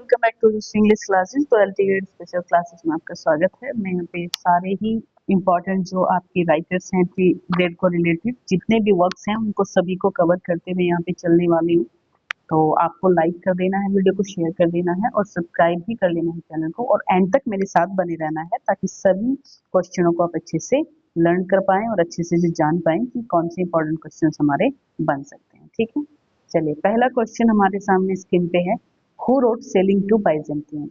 Welcome back to English classes. तो LT grade special classes में आपका स्वागत है। मैं यहाँ पे सारे ही इम्पोर्टेंट जो आपके राइटर्स हैं ग्रेड को रिलेटेड जितने भी वर्क्स हैं उनको सभी को कवर करते हुए यहाँ पे चलने वाली हूँ। तो आपको लाइक कर देना है, वीडियो को शेयर कर देना है और सब्सक्राइब भी कर लेना है चैनल को, और एंड तक मेरे साथ बने रहना है ताकि सभी क्वेश्चनों को आप अच्छे से लर्न कर पाएं और अच्छे से जान पाएं कि कौन से इंपॉर्टेंट क्वेश्चन हमारे बन सकते हैं। ठीक है, चलिए पहला क्वेश्चन हमारे सामने स्क्रीन पे है, who wrote sailing to Byzantium.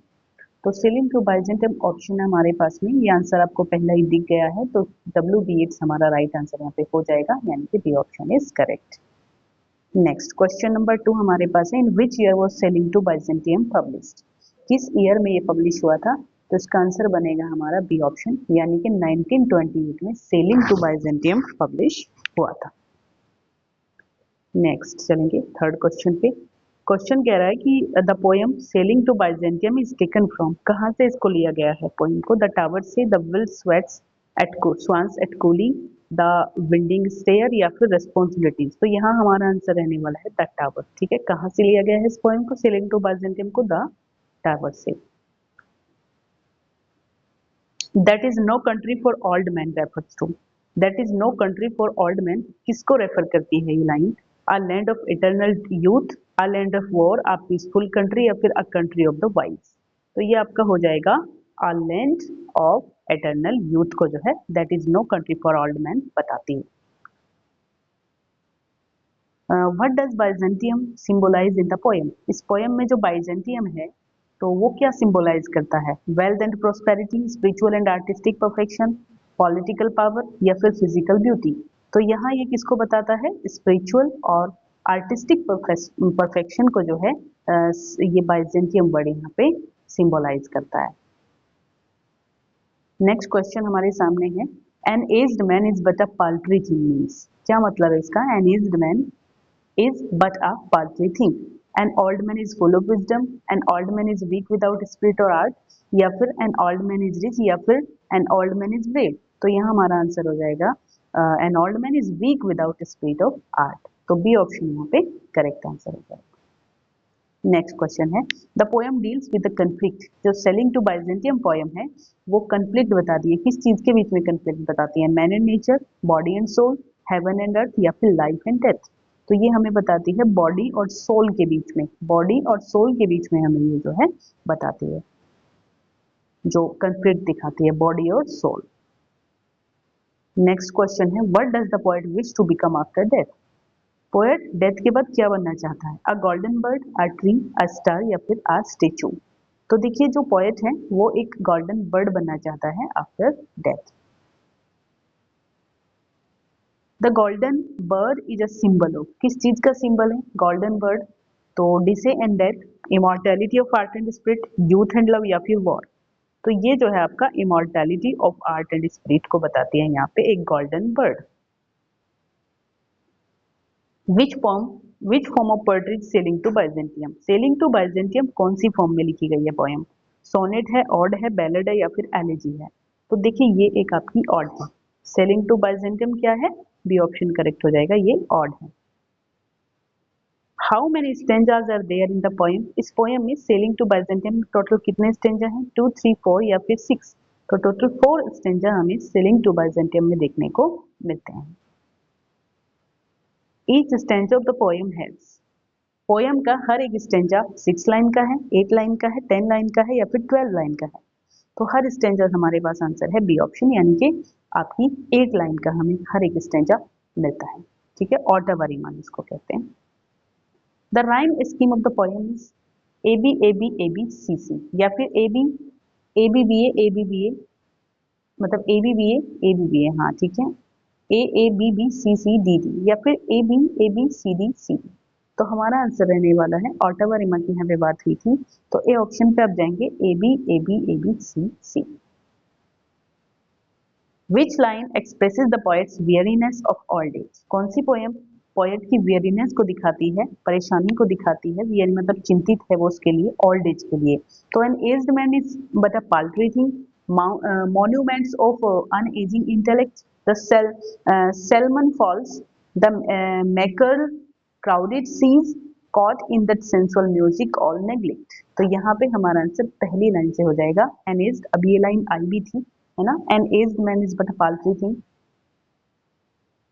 तो सेलिंग टू बाइजेंटियम ऑप्शन है हमारे पास में, ये आंसर आपको पहले ही दिख गया है, तो WBH हमारा राइट आंसर यहाँ पे हो जाएगा, यानी कि B option is correct. Next question number 2 हमारे पास है, in which year was sailing to Byzantium published. किस ईयर में ये पब्लिश हुआ था? तो इसका आंसर बनेगा हमारा बी ऑप्शन, यानी कि 1928 में सेलिंग टू बाइजेंटियम पब्लिश हुआ था। नेक्स्ट चलेंगे थर्ड क्वेश्चन पे। क्वेश्चन कह रहा है कि the poem sailing to Byzantium is taken from, कहाँ से इसको लिया गया है पोएम को? द टावर से, the wild swans at swans at Coole, the winding stair, या फिर रेस्पॉन्सिबिलिटीज। तो यहाँ हमारा आंसर रहने वाला है द टावर। ठीक है, कहाँ से लिया गया है इस पोएम को, सेलिंग टू बाइजेंटियम को? द टावर से। That is no country for old men refers to, that is no country for old men किसको रेफर करती है ये line? A land of eternal youth, a land of war, a peaceful country, या फिर a country of the wise. तो ये आपका हो जाएगा a land of eternal youth को जो है that is no country for old men बताती है। What does Byzantium symbolise in the poem? इस पोएम में जो बाइजेंटियम है तो वो क्या सिंबलाइज करता है? Wealth and prosperity, spiritual and artistic perfection, political power, या फिर फिजिकल ब्यूटी। तो यहाँ ये किसको बताता है? स्पिरिचुअल और आर्टिस्टिक परफेक्शन को जो है ये बाइजेंटियम वर्ड यहाँ पे सिंबलाइज करता है। नेक्स्ट क्वेश्चन हमारे सामने है, an aged man is but a paltry thing means. क्या मतलब है इसका? An aged man is but a paltry thing. An old man is full of wisdom, an old man is weak without spirit or art, या फिर an old man is rich, या फिर an old man is brave। तो यहाँ हमारा answer हो जाएगा an old man is weak without spirit of art। तो बी ऑप्शन यहाँ पे करेक्ट आंसर हो जाएगा। नेक्स्ट क्वेश्चन है, the poem deals with the conflict. जो सेलिंग टू बाइजेंटियम पोएम है वो कंफ्लिक्ट बताती है, किस चीज के बीच में कंफ्लिक्ट बताती है? Man and nature, body and soul, heaven and earth, या फिर लाइफ एंड डेथ। तो ये हमें बताती है बॉडी और सोल के बीच में, बॉडी और सोल के बीच में हमें ये जो है बताती है, जो कंफ्लिक्ट दिखाती है बॉडी और सोल। नेक्स्ट क्वेश्चन है, what does the poet wish to become after death. Poet death के बाद क्या बनना चाहता है? A golden bird, a tree, a star, या फिर अ स्टेचू। तो देखिए जो पोएट है वो एक गोल्डन बर्ड बनना चाहता है after death. The golden bird is a symbol of, किस चीज का सिंबल है गोल्डन बर्ड? तो decay and death, immortality of art and spirit, youth and love, या फिर वॉर। तो ये जो है आपका immortality of art and spirit को बताती है यहाँ पे एक golden bird. Which form which form of poetry sailing to Byzantium? Sailing to Byzantium कौन सी फॉर्म में लिखी गई है पोएम? सोनेट है, ऑड है, बैलेड है, या फिर एलिजी है? तो देखिए ये एक आपकी ऑड है। सेलिंग टू बाइजेंटियम क्या है? बी ऑप्शन करेक्ट हो जाएगा, ये ऑड है। How many stanzas are there in the poem? इस पोएम में सेलिंग टू बाइजेंटियम टोटल कितने स्टेंजा हैं? 2, 3, 4, या फिर 6? तो टोटल 4 स्टेंजा हमें सेलिंग टू बाइजेंटियम में देखने को मिलते हैं। Each stanza of the poem has, poem का हर एक स्टेंजा 6 लाइन का है, 8 लाइन का है, 10 लाइन का है, या फिर 12 लाइन का है? तो हर स्टेंजा हमारे पास आंसर है बी ऑप्शन, यानी कि आपकी 8 लाइन का हमें हर एक स्टेंजा मिलता है। ठीक है, ऑटवा रीमान इसको कहते हैं। The rhyme scheme of the poem is A B A B A B C C, या फिर ए बी बी ए, मतलब ए बी बी ए, हाँ ठीक है, A B B C C D D, या फिर ए बी सी डी सी। तो हमारा आंसर रहने वाला है, ऑटवा रीमा की यहाँ पे बात हुई थी तो ए ऑप्शन पे आप जाएंगे A B C C. Which line expresses the poet's weariness of old age? कौन सी पोएम पोएट की weariness को दिखाती है, परेशानी को दिखाती है? weary मतलब चिंतित है वो उसके लिए, ओल्ड एज के लिए। तो an aged man is but a paltry thing, monuments of unaging intellect, the Selman falls, the maker crowded seas, caught in that sensual music all neglect। तो यहाँ पे हमारा आंसर पहली लाइन से हो जाएगा an aged। अब ये लाइन आई भी थी है ना, an aged man is but a paltry thing।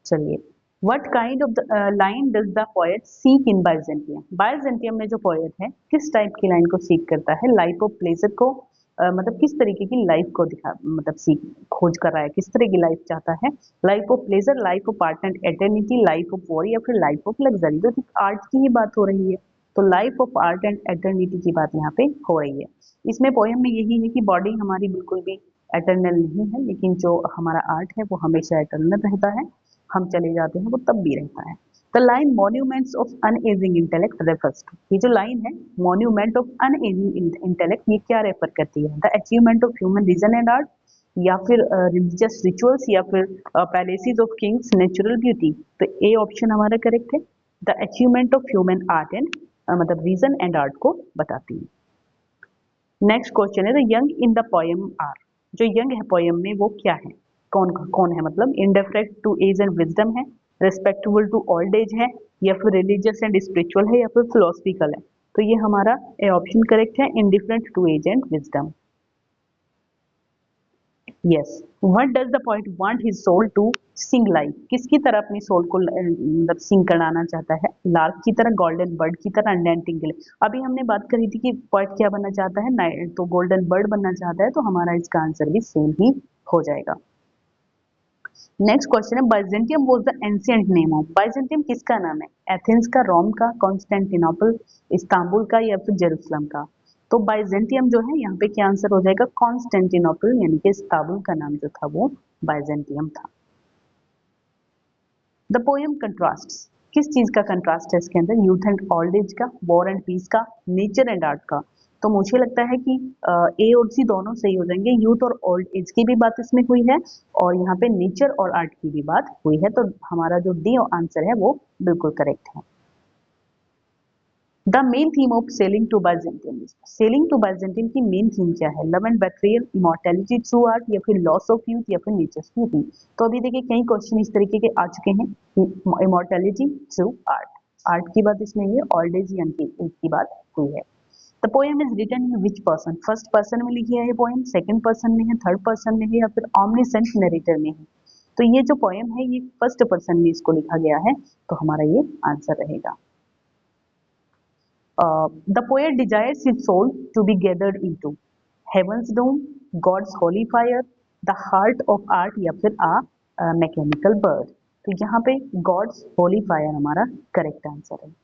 चलिए, what kind of the line does the poet seek in Byzantium? Byzantium में जो पोएट है किस टाइप की लाइन को सीख करता है? लाइफ ऑफ प्लेजर को मतलब किस तरीके की लाइफ को दिखा मतलब सीख खोज कर रहा है, किस तरह की लाइफ चाहता है? Life of pleasure, life of art and eternity, life of war या फिर लाइफ ऑफ लग्जरी। तो आर्ट की ही बात हो रही है, तो life of art and eternity की बात यहाँ पे हो रही है। इसमें पोएम में यही है कि बॉडी हमारी बिल्कुल भी एटर्नल नहीं है, लेकिन जो हमारा आर्ट है वो हमेशा एटर्नल रहता है, हम चले जाते हैं वो तब भी रहता है। The line monuments of unageing intellect refers to, ये जो लाइन है मॉन्यूमेंट ऑफ अनएजिंग इंटेलेक्ट, ये क्या रेफर करती है? The achievement of human reason and art, या फिर रिलीजियस रिचुअल्स, या फिर palaces of kings natural beauty. तो ए ऑप्शन हमारा करेक्ट है, the achievement of human art and मतलब रीजन एंड आर्ट को बताती है। नेक्स्ट क्वेश्चन है, the young in the poem are, जो यंग है पोएम में वो क्या है? कौन कौन है? मतलब indifferent to age and wisdom है, रिस्पेक्टेबल टू ओल्ड एज है, या फिर रिलीजियस एंड स्पिरिचुअल है, या फिर फिलोसफिकल है। तो ये हमारा ए ऑप्शन करेक्ट है, indifferent to age and wisdom. Yes, what does the poet want his soul to sing like, किसकी तरह अपनी सोल को मतलब सिंग कराना चाहता है? लार्क की तरह, गोल्डन बर्ड की तरह, अनडेंटिंग। अभी हमने बात करी थी कि पोएट क्या बनना चाहता है, तो गोल्डन बर्ड बनना चाहता है, तो हमारा इसका आंसर भी सेम ही हो जाएगा। नेक्स्ट क्वेश्चन है, Byzantium was the ancient name of, Byzantium किसका नाम है? एथेंस का, रोम का, कॉन्स्टेंटिनोपल, इस्तांबुल का, या फिर जेरूसलम का? तो बाइजेंटियम जो है यहाँ पे क्या आंसर हो जाएगा? कॉन्स्टेंटिनोपल यानी कि इस्तांबुल का नाम जो था वो बाइजेंटियम था। द पोएम कंट्रास्ट, किस चीज का कंट्रास्ट है इसके अंदर? यूथ एंड ओल्ड एज का, वॉर एंड पीस का, नेचर एंड आर्ट का। तो मुझे लगता है कि ए और सी दोनों सही हो जाएंगे। यूथ और ओल्ड एज की भी बात इसमें हुई है और यहाँ पे नेचर और आर्ट की भी बात हुई है, तो हमारा जो डी आंसर है वो बिल्कुल करेक्ट है। The main theme of sailing to Byzantium, sailing to Byzantium की मेन थीम क्या है? Love and betrayal, immortality through art, या फिर लॉस ऑफ यूथ, या फिर नेचर्स ब्यूटी। तो अभी देखिए कई क्वेश्चन इस तरीके के आ चुके हैं, इमॉर्टैलिटी थ्रू आर्ट, आर्ट की बात इसमें है, ओल्ड एज यानी कि एज की बात हुई है। The poem is written in which person, first person में लिखी है ये पोएम, सेकंड पर्सन में है, थर्ड पर्सन में है, या फिर ऑमनिसेंट नरेटर में है? तो ये जो पोएम है ये फर्स्ट पर्सन में इसको लिखा गया है, तो हमारा ये आंसर रहेगा। The poet desires his soul to be gathered into heaven's dome, God's holy fire, the heart of art, या फिर आ मैकेनिकल बर्ड। तो यहाँ पे गॉड्स होली फायर हमारा करेक्ट आंसर है।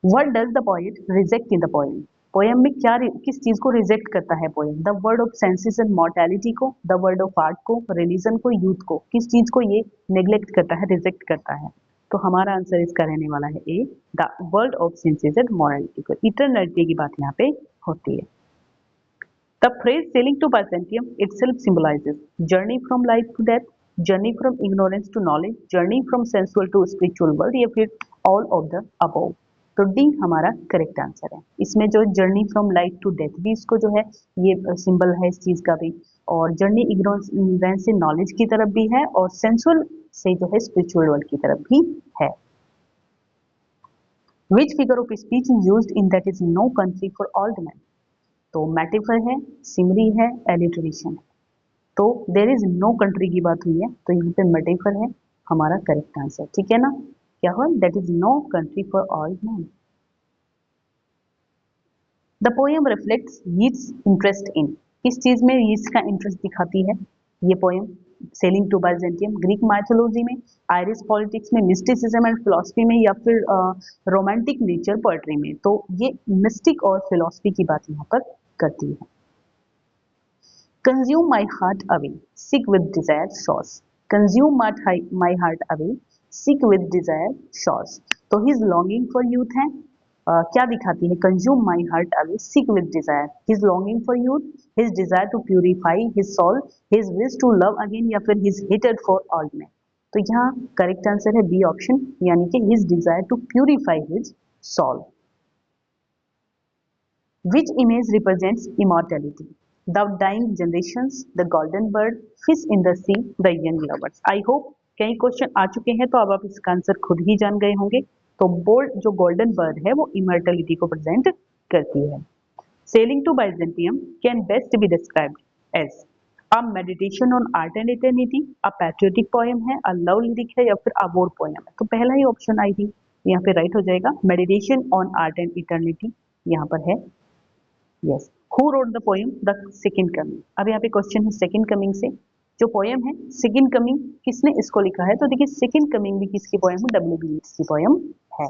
What does the poet reject in the poem? Poem में क्या किस चीज को रिजेक्ट करता है poem? The word of senses and mortality को, द वर्ड ऑफ आर्ट को, रिलीजन को, यूथ को, किस चीज को ये नेग्लेक्ट करता है, रिजेक्ट करता है? तो हमारा आंसर इसका रहने वाला है ए, the word of senses and morality को, इटर्निटी की बात यहाँ पे होती है। The phrase sailing to Byzantium itself symbolizes journey from life to death, journey from ignorance to knowledge, journey from sensual to spiritual world, या फिर all of the above। तो डी हमारा करेक्ट आंसर है। इसमें जो journey from life to death भी इसको जो है ये सिंबल है इस चीज का भी, और जर्नी इग्नोरेंस से नॉलेज की तरफ भी है, और सेंसुअल से जो है स्पिरिचुअल वर्ल्ड की तरफ भी है। Which figure of speech is used in that is no country for all man? तो मेटाफर है, सिमरी है, एलिट्रेशन है। तो देयर इज नो कंट्री की बात हुई है, तो यहाँ पे मेटाफर है हमारा करेक्ट आंसर, ठीक है ना? क्या हुआ? That is no country for all man. The poem reflects Yeats interest in, किस चीज में यीट्स का इंटरेस्ट दिखाती है ये पोएम? Sailing to Byzantium, Greek mythology में, आयरिश पॉलिटिक्स में, मिस्टिसिज्म एंड फिलोसफी में, या फिर रोमांटिक नेचर पोएट्री में? तो ये मिस्टिक और फिलोसफी की बात यहाँ पर करती है। Consume my heart away, sick with desire shores, consume my heart away, sick with desire shores. तो हिज लॉन्गिंग फॉर यूथ है, क्या दिखाती है? Consume my heart away, sick with desire, his longing for youth, his desire to purify his soul, his wish to love again, या फिर his hated for all man? तो यहाँ correct answer है B option, यानी कि his desire to purify his soul. Which image represents immortality? The dying generations, the golden bird, fish in the sea, the young lovers. I hope कई question आ चुके हैं, तो अब आप इसका आंसर खुद ही जान गए होंगे। तो बोल्ड जो गोल्डन बर्ड है वो इमर्टलिटी को प्रेजेंट करती है। Sailing to Byzantium can best be described as a meditation on art and eternity, a patriotic poem है, अ लव लिरिक है, या फिर अ वॉर पोएम है। तो पहला ही ऑप्शन आई थी, यहाँ पे राइट हो जाएगा, meditation on art and eternity यहाँ पर है। Yes, who wrote the poem the second coming. अब यहाँ पे क्वेश्चन है सेकंड कमिंग से, जो पोएम है सेकंड कमिंग किसने इसको लिखा है? तो देखिए सेकंड कमिंग भी किसकी पोएम है? डब्ल्यू.बी. येट्स की पोएम है।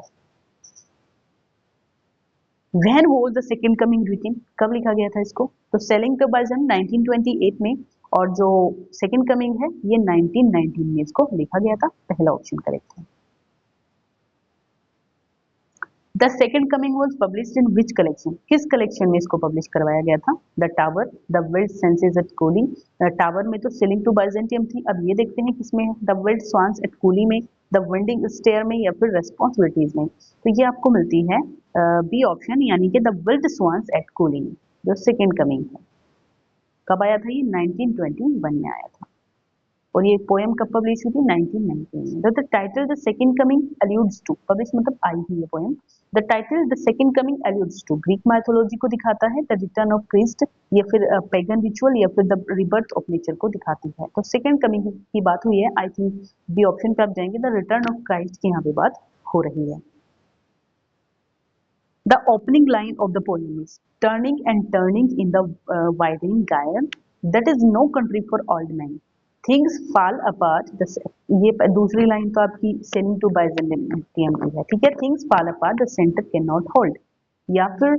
When was the second coming written? कब लिखा गया था इसको? तो सेलिंग टू बाइजन 1928 में, और जो सेकंड कमिंग है ये 1919 में इसको लिखा गया था। पहला ऑप्शन करेक्ट है। The second coming was publish in which collection? किस कलेक्शन में इसको पब्लिश करवाया गया था? The tower, the wild senses at Coole. Tower में तो सेलिंग टू बाइजेंटियम थी, अब ये देखते हैं किसमें है, the wild swans at Coole में, द विंडिंग स्टेयर में, या फिर रेस्पॉन्सिबिलिटीज में। तो ये आपको मिलती है बी ऑप्शन, यानी कि the wild swans at Coole में, जो सेकेंड कमिंग है। कब आया था ये? 1921 में आया था। और ये पोएम कब पब्लिश हुई थी? 1919 में। The title the second coming alludes to, publish मतलब आई थी ये पोएम। The title the second coming alludes to Greek mythology को दिखाता है, द रिटर्न ऑफ क्रिस्ट, या फिर पेगन रिचुअल, या फिर द रिबर्थ ऑफ नेचर को दिखाती है। तो सेकंड कमिंग की बात हुई है, आई थिंक बी ऑप्शन पे आप जाएंगे, द रिटर्न ऑफ क्राइस्ट की यहाँ पे बात हो रही है। The opening line of the poem is turning and turning in the widening gyre, that is no country for old men. Things fall apart. ये दूसरी लाइन तो आपकी selling to Byzantium की है, ठीक है। Things fall apart, the center cannot hold. या फिर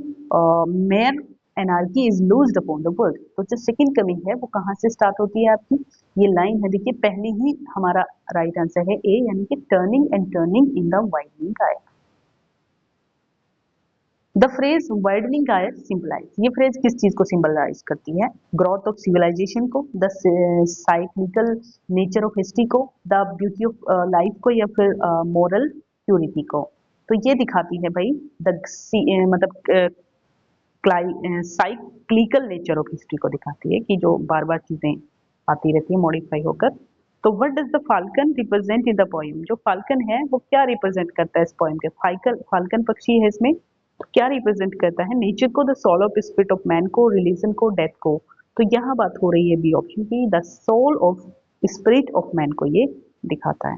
mere anarchy is loosed upon the world. तो जो सेकंड कमिंग है वो कहाँ से स्टार्ट होती है आपकी? ये लाइन है, देखिए पहले ही हमारा राइट आंसर है ए, यानी कि turning and turning in the widening गायर। द फ्रेज वाइडनिंग गायर सिंबलाइज, ये फ्रेज किस चीज को सिंबलाइज करती है? ग्रोथ ऑफ सिविलाइजेशन को, the cyclical nature of history को, द ब्यूटी ऑफ लाइफ को, या फिर मोरल प्यूरिटी को। तो ये दिखाती है भाई द मतलब साइक्लिकल नेचर ऑफ हिस्ट्री को दिखाती है, कि जो बार बार चीजें आती रहती है मॉडिफाई होकर। तो what does the falcon represent in the poem? जो फाल्कन है वो क्या रिप्रेजेंट करता है इस पोएम के? फाल्कन पक्षी है इसमें, तो क्या रिप्रेजेंट करता है? नेचर को, the soul of spirit of man को, रिलीजन को, डेथ को। तो यहाँ बात हो रही है बी ऑप्शन की, the soul of spirit of man को ये दिखाता है।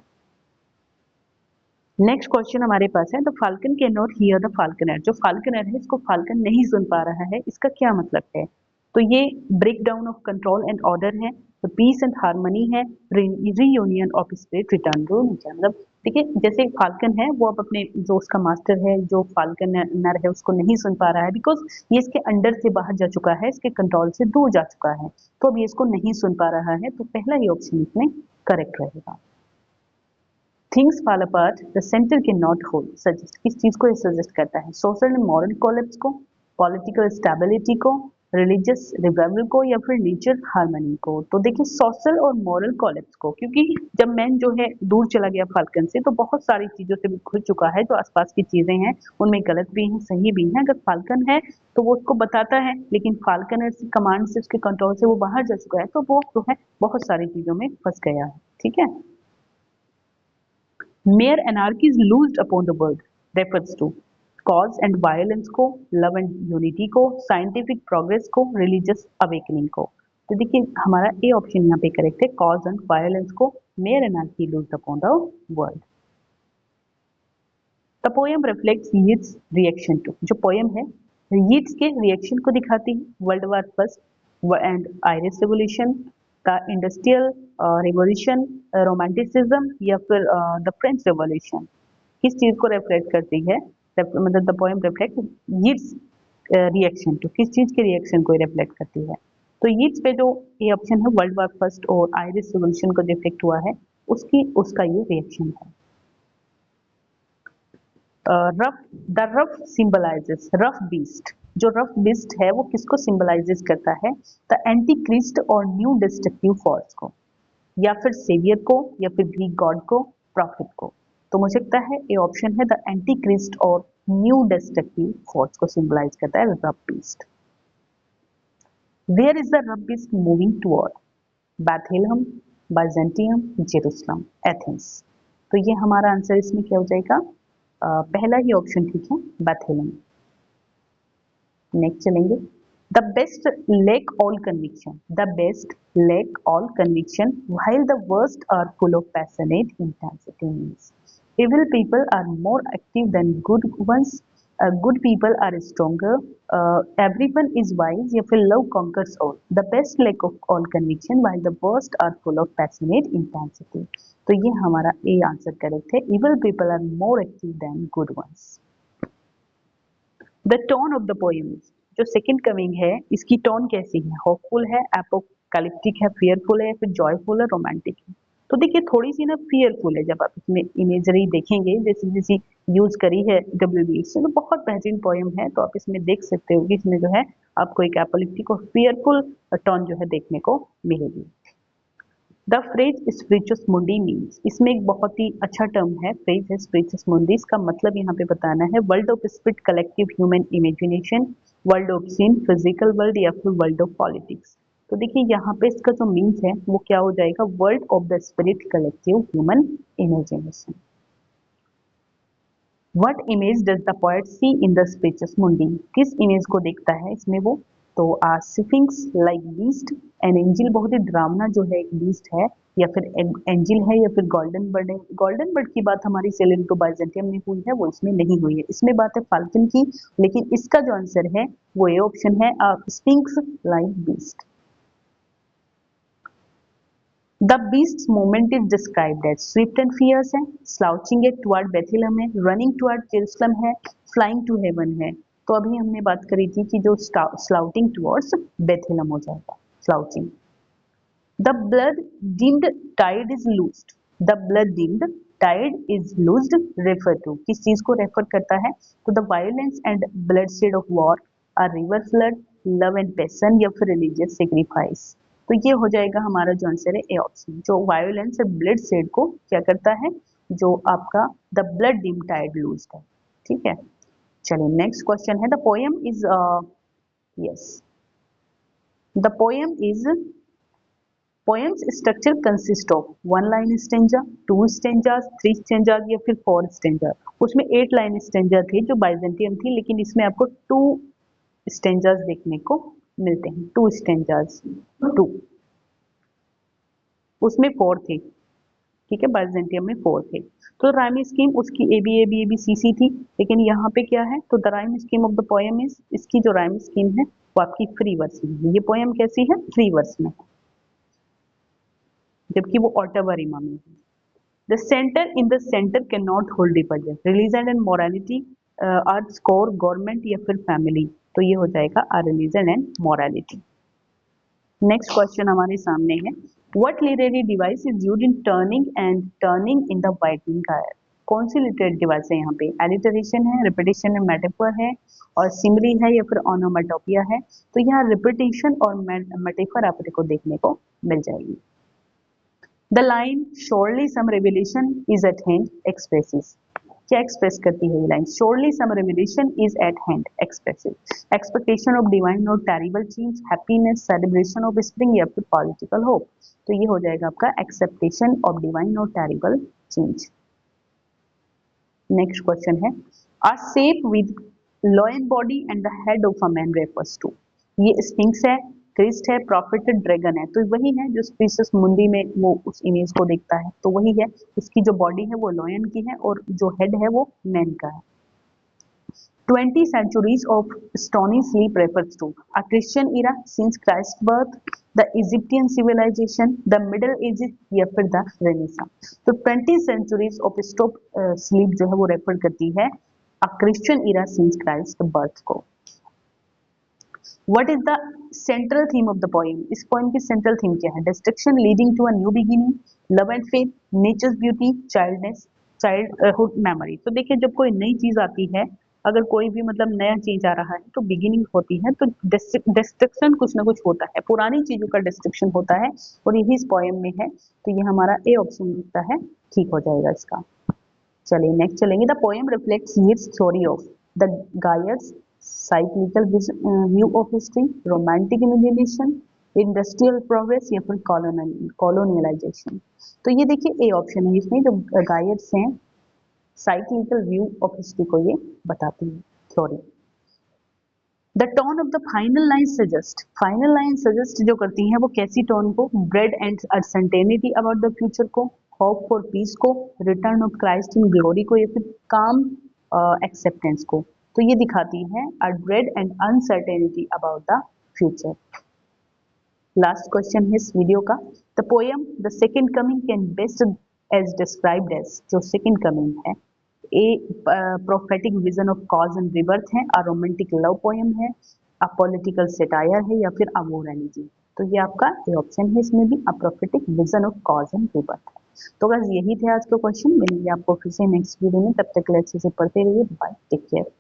नेक्स्ट क्वेश्चन हमारे पास है, the falcon can not hear the falconer. जो फाल्कनर है इसको फाल्कन नहीं सुन पा रहा है, इसका क्या मतलब है? तो ये break down of control and order है, तो पीस एंड हार्मनी है, reunion of spirit, return to nature. मतलब देखिए जैसे फाल्कन है वो अब अपने जो उसका मास्टर है, जो फाल्कनर है उसको नहीं सुन पा रहा है, बिकॉज ये इसके अंडर से बाहर जा चुका है, इसके कंट्रोल से दूर जा चुका है, तो अब ये इसको नहीं सुन पा रहा है। तो पहला ही ऑप्शन इसमें करेक्ट रहेगा। Things fall apart, the centre can not hold, suggest किस चीज को ये सजेस्ट करता है? सोशल एंड मॉरल कोलैप्स को, पॉलिटिकल स्टेबिलिटी को, रिलीजियस रिवाइवल को, या फिर नेचर हार्मनी को। तो देखिए सोशल और मॉरल कोलैप्स को, क्योंकि जब मैन जो है दूर चला गया फाल्कन से, तो बहुत सारी चीजों से भी खुल चुका है, जो आसपास की चीजें हैं उनमें गलत भी हैं सही भी हैं। अगर फाल्कन है तो वो उसको बताता है, लेकिन फाल्कनर से कमांड से उसके कंट्रोल से वो बाहर जा चुका है, तो वो जो है बहुत सारी चीजों में फंस गया है, ठीक है। Mere anarchy is loosed upon the world refers to cause and violence को, love and unity को, scientific progress को, religious awakening को। तो देखिए हमारा ए ऑप्शन यहाँ पे करेक्ट है, cause and violence को, mere anarchy loosed upon the world। The poem reflects Yeats reaction to, जो poem है Yeats के रिएक्शन को दिखाती है, world war first and Irish revolution का, इंडस्ट्रियल रिवोल्यूशन, रोमांटिसिज्म, या फिर द फ्रेंच रेवोल्यूशन। किस चीज को रिफ्लेक्ट करती है? मतलब the poem reflect Yeats reaction to, किस चीज के रिएक्शन को रिफ्लेक्ट करती है? तो यीट्स पे जो ये ऑप्शन है वर्ल्ड वार फर्स्ट और आयरिश रेवोल्यूशन को रिफ्लेक्ट हुआ है, उसका ये रिएक्शन है। Rough, the rough symbolizes rough beast, जो रफ बीस्ट है वो किसको सिंबलाइजेस करता है? द एंटी क्रिस्ट और न्यू डिस्ट्रक्टिव फोर्स को, या फिर सेवियर को, या फिर ग्रीक गॉड को, प्रॉफिट को। तो मुझे लगता है ये ऑप्शन है द एंटी क्रिस्ट और न्यू डिस्ट्रक्टिव फोर्स को सिंबलाइज करता है rough beast. Where is the rough beast moving toward? Bethlehem, Byzantium, Jerusalem, Athens. तो ये हमारा आंसर इसमें क्या हो जाएगा? पहला ही ऑप्शन ठीक है, बैथेलम। नेक्स्ट चलेंगे, the best lack all conviction, the best lack all conviction while the worst are full of passionate intensity means evil people are more active than good ones, good people are stronger, everyone is wise या फिर love conquers all, the best lack of all conviction while the worst are full of passionate intensity। तो ये हमारा A answer correct है, evil people are more active than good ones। The tone of the poem, जो second coming है इसकी tone कैसी है, hopeful है, एपोकैलिप्टिक है, फियरफुल है, फिर जॉयफुल है, रोमांटिक है। तो देखिए थोड़ी सी ना फियरफुल है, जब आप इसमें इमेजरी देखेंगे जैसे जैसी यूज करी है WBS से, तो बहुत बेहतरीन पोएम है। तो आप इसमें देख सकते हो कि इसमें जो है आपको एक एपोलिप्टिक और फियरफुल टोन जो है देखने को मिलेगी। द फ्रेज स्पिरिचुअस मुंडी मीन्स, इसमें एक बहुत ही अच्छा टर्म है, फ्रेज है स्पिरिचुअस मुंडी। इसका मतलब यहाँ पे बताना है world of spirit, collective human imagination, world of scene, physical world या फिर वर्ल्ड ऑफ पॉलिटिक्स। तो देखिए यहाँ पे इसका जो मीन्स है वो क्या हो जाएगा, world of the spirit, collective human imagination. What image does the poet see in the Spiritus Mundi, किस इमेज को देखता है इसमें वो, तो a sphinx like beast, an angel, बहुत ही डरावना जो है एक बीस्ट है, या फिर एंजिल है, या फिर गोल्डन बर्ड है। गोल्डन बर्ड की बात हमारी सेलेन टू बाइजेंटियम में हुई है, वो इसमें नहीं हुई है, इसमें बात है फाल्कन की। लेकिन इसका जो आंसर है वो ए ऑप्शन है, sphinx like beast. The beast's movement is described as swift and fierce है, स्लाउचिंग इट टुवर्ड बेथलेहम है, रनिंग टुवर्ड जेरूसलम है, फ्लाइंग टू हेवन है। तो अभी हमने बात करी थी कि जो स्लाउटिंग टुवर्ड्स बेथलेहम हो जाएगा, slouching. The blood dimmed tide is loosed, the blood dimmed tide is loosed refer to, किस चीज को रेफर करता है, तो the violence and bloodshed of war, a river flood, love and passion या फिर रिलीजियस सेक्रीफाइस। तो ये हो जाएगा हमारा जो आंसर है ए ऑप्शन, जो वायोलेंस और ब्लड शेड को क्या करता है, जो आपका the blood dim tide loose है। ठीक है, चलिए नेक्स्ट क्वेश्चन है, the poem is yes, the poem is, poem's structure consist of one line stanza, two stanzas, three stanzas या फिर फोर स्टेंजा। उसमें 8 लाइन स्टेंजा थे जो बाइजेंटियम थी, लेकिन इसमें आपको 2 स्टेंजास देखने को मिलते हैं, 2 स्टेंजास, 2, उसमें 4 थे। ठीक है, बाइजेंटियम में 4 थे। तो राइम स्कीम उसकी ए बी सी थी, लेकिन यहाँ पे क्या है, तो the rhyme scheme of the poem is, इसकी जो राइम स्कीम है वो आपकी फ्री वर्स में है। ये पोएम कैसी है, फ्री वर्स में है, जबकि वो ऑटोबरिमा में है। The centre in the centre can not hold difference, religion and morality, earth score, government या फिर फैमिली। तो ये हो जाएगा religion and morality. Next question हमारे सामने है, what literary device is used in turning in the whitening गायर। कौन सी लिटरेरी डिवाइस है यहाँ पे, एलिटरेशन है, रिपीटेशन है, मेटाफर है और सिमरी है या फिर ओनोमेटोपिया है। तो यहाँ रिपीटेशन और मेटाफर आपको देखने को मिल जाएगी। The line surely some revelation is at hand expresses, क्या एक्सप्रेस करती है ये line, surely some revelation is at hand expresses expectation of divine और terrible change, happiness, celebration of spring या फिर पॉलिटिकल होप। तो ये हो जाएगा आपका एक्सेप्टेशन ऑफ डिवाइन और टेरिबल चेंज। नेक्स्ट क्वेश्चन है, a shape with lion body and the head of a man refers to, ये स्फिंक्स है, क्रिस्ट है, प्रॉफिट है, ड्रैगन है। तो वही है जो स्पीसीज मुंडी में वो उस इमेज को देखता है, तो वही है। उसकी जो बॉडी है वो लॉयन की है और जो हेड है वो मैन का है। 20 centuries of stony sleep refers to a Christian era since Christ's birth, the Egyptian civilization, the Middle Ages या फिर the Renaissance। तो 20 centuries of sleep जो है वो रेफर करती है a Christian era since Christ's birth को। What is the central theme of the poem? इस poem की central theme क्या है? Destruction leading to a new beginning, love and faith, nature's beauty, childhood memory। तो देखिए जब कोई नई चीज आती है, अगर कोई भी मतलब नया चीज आ रहा है तो बिगिनिंग होती है, तो डिस्ट्रक्शन कुछ ना कुछ होता है, पुरानी चीजों का डिस्ट्रक्शन होता है और यही इस पोएम में है। तो ये हमारा ए ऑप्शन दिखता है, ठीक हो जाएगा इसका। चलिए नेक्स्ट चलेंगे, the poem reflects his theory of the gyres cyclical view of history, romantic imagination, industrial progress या फिर कॉलोनियलाइजेशन। तो ये देखिए ए ऑप्शन है, इसमें जो गायर्स हैं साइक्लिकल व्यू ऑफ हिस्ट्री को ये बताती है theory. The tone of the final line suggest जो करती हैं वो कैसी टोन को, bread and uncertainty about the future को, होप फॉर पीस को, return of Christ in glory को, या फिर काम एक्सेप्टेंस को। तो ये दिखाती है a dread and uncertainty about the future. Last question है इस वीडियो का, the poem the second coming can best as described as, जो सेकंड कमिंग है a prophetic vision of chaos and rebirth है, अ रोमांटिक लव पोएम है, a political satire है, या फिर अ वॉर एलिजी। तो ये आपका ए ऑप्शन है, इसमें भी a prophetic vision of chaos and rebirth है। तो बस यही थे आज के क्वेश्चन, मिलेंगे आपको फिर से नेक्स्ट वीडियो में, तब तक के लिए अच्छे से पढ़ते रहिए, बाय, टेक केयर।